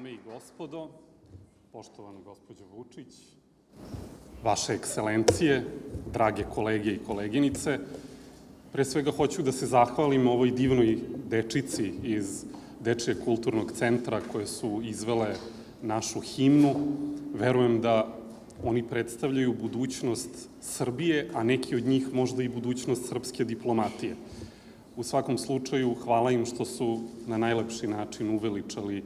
Dame i gospodo, poštovana gospođo Vučić, vaše ekscelencije, drage kolege i koleginice, pre svega hoću da se zahvalim ovoj divnoj dečici iz Dečijeg kulturnog centra koje su izvele našu himnu. Verujem da oni predstavljaju budućnost Srbije, a neki od njih možda i budućnost srpske diplomatije. U svakom slučaju, hvala im što su na najlepši način uveličali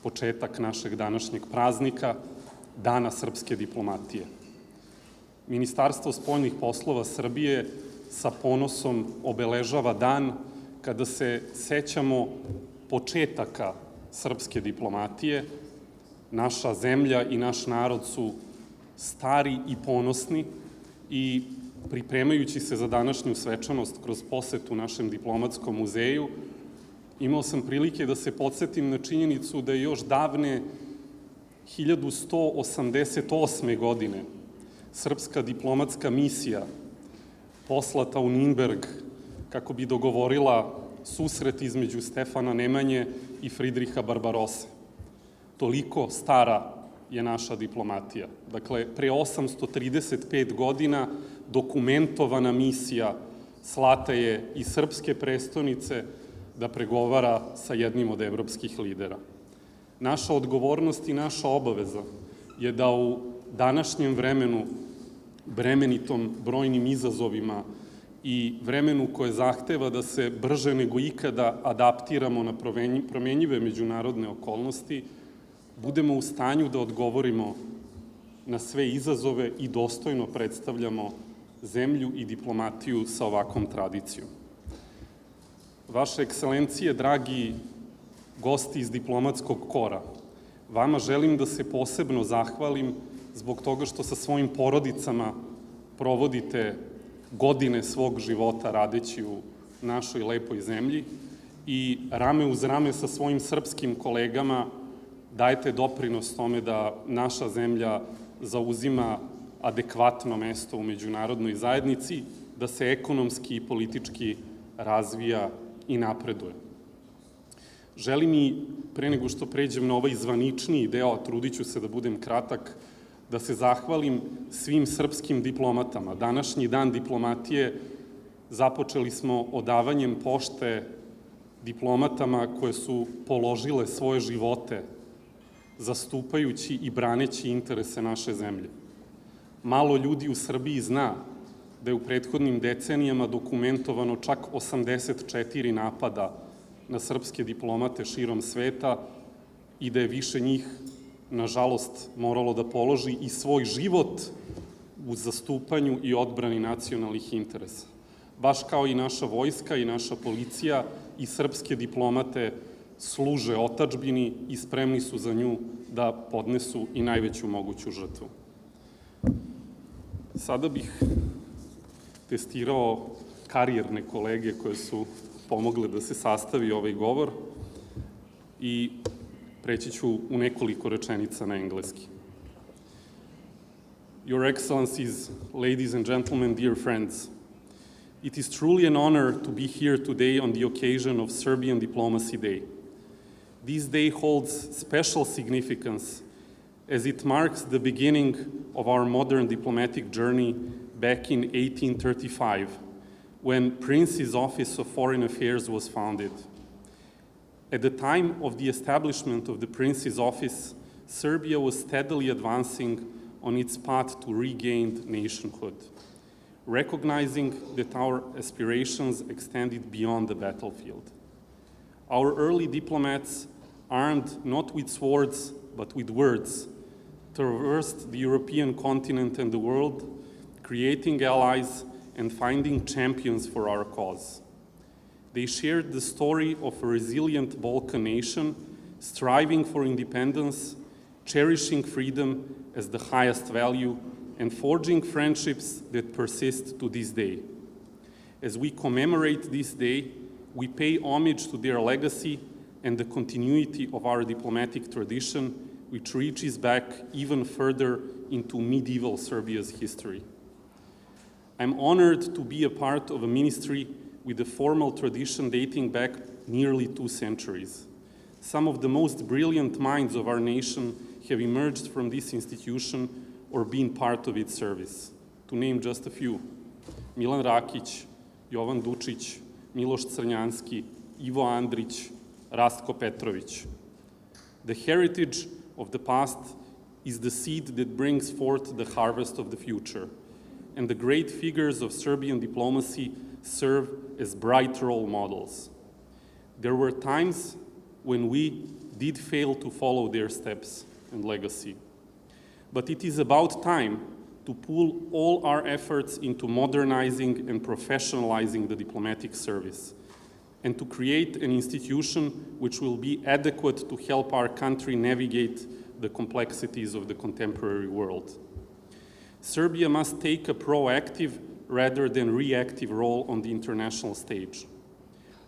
početak našeg današnjeg praznika, Dana srpske diplomatije. Ministarstvo spoljnih poslova Srbije sa ponosom obeležava dan kada se sećamo početaka srpske diplomatije. Naša zemlja i naš narod su stari i ponosni i pripremajući se za današnju svečanost kroz posetu našem diplomatskom muzeju, imao sam prilike da se podsjetim na činjenicu da je još davne 1188. godine srpska diplomatska misija poslata u Ninberg kako bi dogovorila susret između Stefana Nemanje i Fridriha Barbarose. Toliko stara je naša diplomatija. Dakle, pre 835 godina dokumentovana misija slata je iz srpske prestonice da pregovara sa jednim od evropskih lidera. Naša odgovornost i naša obaveza je da u današnjem vremenu, bremenitom brojnim izazovima i vremenu koje zahteva da se brže nego ikada adaptiramo na promenjive međunarodne okolnosti, budemo u stanju da odgovorimo na sve izazove i dostojno predstavljamo zemlju i diplomatiju sa ovakvom tradicijom. Vaše ekscelencije, dragi gosti iz diplomatskog kora, vama želim da se posebno zahvalim zbog toga što sa svojim porodicama provodite godine svog života radeći u našoj lepoj zemlji i rame uz rame sa svojim srpskim kolegama dajete doprinos tome da naša zemlja zauzima adekvatno mesto u međunarodnoj zajednici, da se ekonomski i politički razvija i napreduje. Želim i, pre nego što pređem na ovaj zvaničniji deo, a trudit ću se da budem kratak, da se zahvalim svim srpskim diplomatama. Današnji dan diplomatije započeli smo odavanjem pošte diplomatama koje su položile svoje živote zastupajući i braneći interese naše zemlje. Malo ljudi u Srbiji zna da je u prethodnim decenijama dokumentovano čak 84 napada na srpske diplomate širom sveta i da je više njih, nažalost, moralo da položi i svoj život u zastupanju i odbrani nacionalnih interesa. Baš kao i naša vojska i naša policija i srpske diplomate služe otadžbini i spremni su za nju da podnesu i najveću moguću žrtvu. Sada bih testirao karijerne kolege koje su pomogle da se sastavi ovaj govor i preći ću u nekoliko rečenica na engleski. Your Excellencies, ladies and gentlemen, dear friends, it is truly an honor to be here today on the occasion of Serbian Diplomacy Day. This day holds special significance as it marks the beginning of our modern diplomatic journey back in 1835, when Prince's Office of Foreign Affairs was founded. At the time of the establishment of the Prince's Office, Serbia was steadily advancing on its path to regained nationhood, recognizing that our aspirations extended beyond the battlefield. Our early diplomats, armed not with swords but with words, traversed the European continent and the world, creating allies and finding champions for our cause. They shared the story of a resilient Balkan nation, striving for independence, cherishing freedom as the highest value, and forging friendships that persist to this day. As we commemorate this day, we pay homage to their legacy and the continuity of our diplomatic tradition, which reaches back even further into medieval Serbia's history. I'm honored to be a part of a ministry with a formal tradition dating back nearly 2 centuries. Some of the most brilliant minds of our nation have emerged from this institution or been part of its service. To name just a few: Milan Rakić, Jovan Dučić, Miloš Crnjanski, Ivo Andrić, Rastko Petrović. The heritage of the past is the seed that brings forth the harvest of the future, and the great figures of Serbian diplomacy serve as bright role models. There were times when we did fail to follow their steps and legacy, but it is about time to pool all our efforts into modernizing and professionalizing the diplomatic service, and to create an institution which will be adequate to help our country navigate the complexities of the contemporary world. Serbia must take a proactive rather than reactive role on the international stage.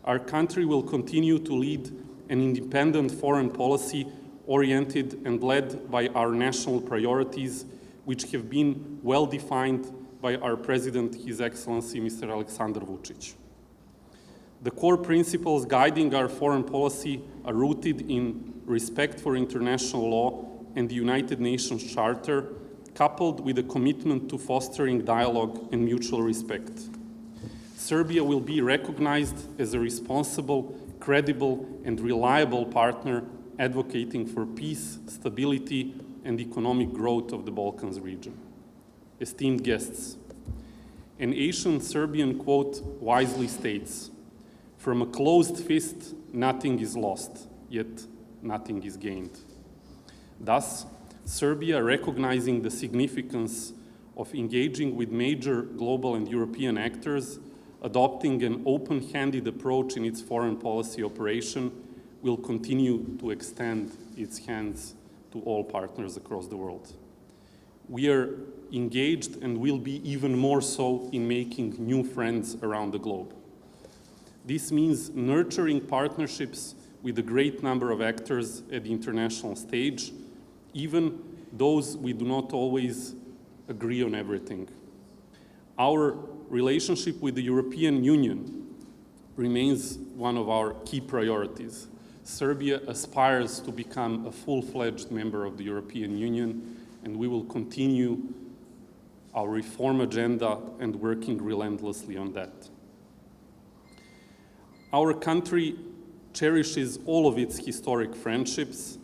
Our country will continue to lead an independent foreign policy oriented and led by our national priorities, which have been well defined by our President, His Excellency Mr. Aleksandar Vučić. The core principles guiding our foreign policy are rooted in respect for international law and the United Nations Charter, coupled with a commitment to fostering dialogue and mutual respect. Serbia will be recognized as a responsible, credible, and reliable partner advocating for peace, stability, and economic growth of the Balkans region. Esteemed guests, an ancient Serbian quote wisely states, "From a closed fist, nothing is lost, yet nothing is gained." Thus, Serbia, recognizing the significance of engaging with major global and European actors, adopting an open-handed approach in its foreign policy operation, will continue to extend its hands to all partners across the world. We are engaged and will be even more so in making new friends around the globe. This means nurturing partnerships with a great number of actors at the international stage, even those we do not always agree on everything. Our relationship with the European Union remains one of our key priorities. Serbia aspires to become a full-fledged member of the European Union, and we will continue our reform agenda and working relentlessly on that. Our country cherishes all of its historic friendships,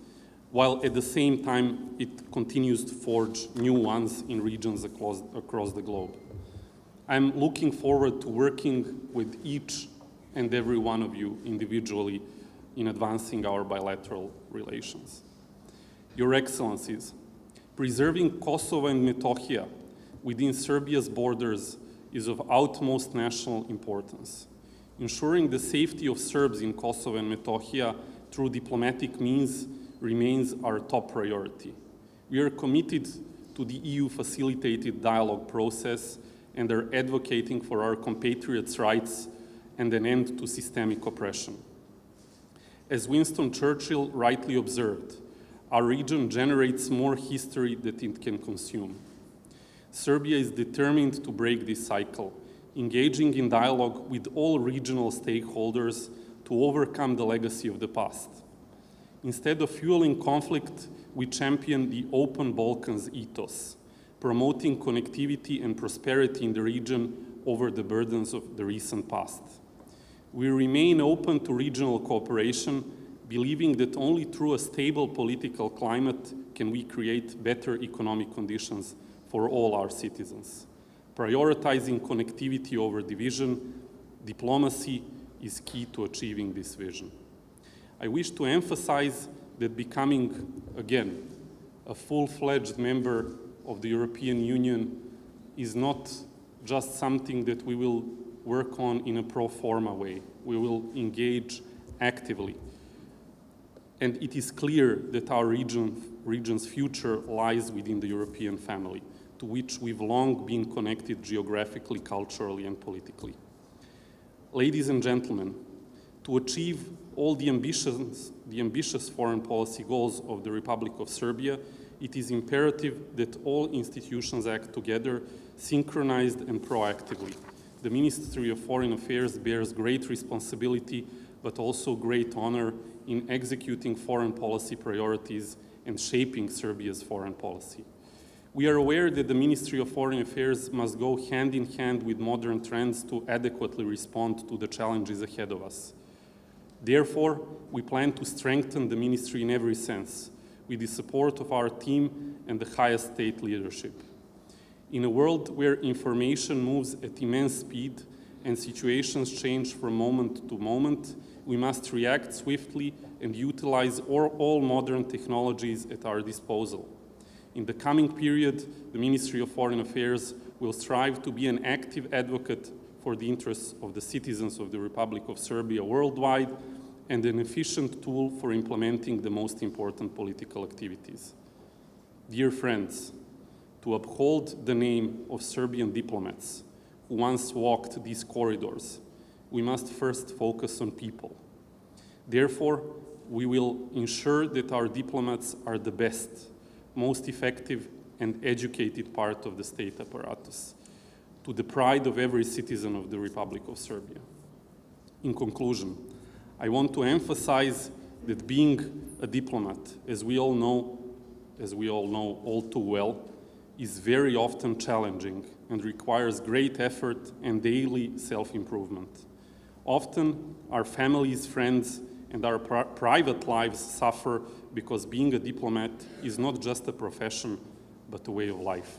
while at the same time it continues to forge new ones in regions across the globe. I'm looking forward to working with each and every one of you individually in advancing our bilateral relations. Your Excellencies, preserving Kosovo and Metohija within Serbia's borders is of utmost national importance. Ensuring the safety of Serbs in Kosovo and Metohija through diplomatic means remains our top priority. We are committed to the EU-facilitated dialogue process and are advocating for our compatriots' rights and an end to systemic oppression. As Winston Churchill rightly observed, our region generates more history than it can consume. Serbia is determined to break this cycle, engaging in dialogue with all regional stakeholders to overcome the legacy of the past. Instead of fueling conflict, we champion the open Balkans ethos, promoting connectivity and prosperity in the region over the burdens of the recent past. We remain open to regional cooperation, believing that only through a stable political climate can we create better economic conditions for all our citizens. Prioritizing connectivity over division, diplomacy is key to achieving this vision. I wish to emphasize that becoming, again, a full-fledged member of the European Union is not just something that we will work on in a pro forma way. We will engage actively. And it is clear that our region's future lies within the European family, to which we've long been connected geographically, culturally, and politically. Ladies and gentlemen, to achieve all the ambitious foreign policy goals of the Republic of Serbia, it is imperative that all institutions act together, synchronized and proactively. The Ministry of Foreign Affairs bears great responsibility but also great honor in executing foreign policy priorities and shaping Serbia's foreign policy. We are aware that the Ministry of Foreign Affairs must go hand in hand with modern trends to adequately respond to the challenges ahead of us. Therefore, we plan to strengthen the ministry in every sense, with the support of our team and the highest state leadership. In a world where information moves at immense speed and situations change from moment to moment, we must react swiftly and utilize all modern technologies at our disposal. In the coming period, the Ministry of Foreign Affairs will strive to be an active advocate for the interests of the citizens of the Republic of Serbia worldwide and an efficient tool for implementing the most important political activities. Dear friends, to uphold the name of Serbian diplomats who once walked these corridors, we must first focus on people. Therefore, we will ensure that our diplomats are the best, most effective and educated part of the state apparatus, to the pride of every citizen of the Republic of Serbia. In conclusion, I want to emphasize that being a diplomat, as we all know all too well, is very often challenging and requires great effort and daily self-improvement. Often, our families, friends, and our private lives suffer because being a diplomat is not just a profession, but a way of life.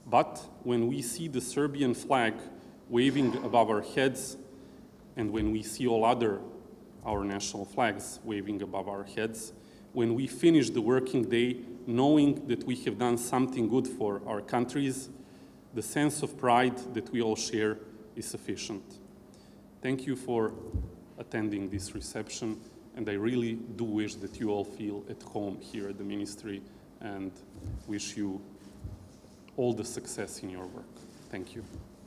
But when we see the Serbian flag waving above our heads, and when we see our national flags waving above our heads, when we finish the working day knowing that we have done something good for our countries, the sense of pride that we all share is sufficient. Thank you for attending this reception, and I really do wish that you all feel at home here at the ministry and wish you all the success in your work. Thank you.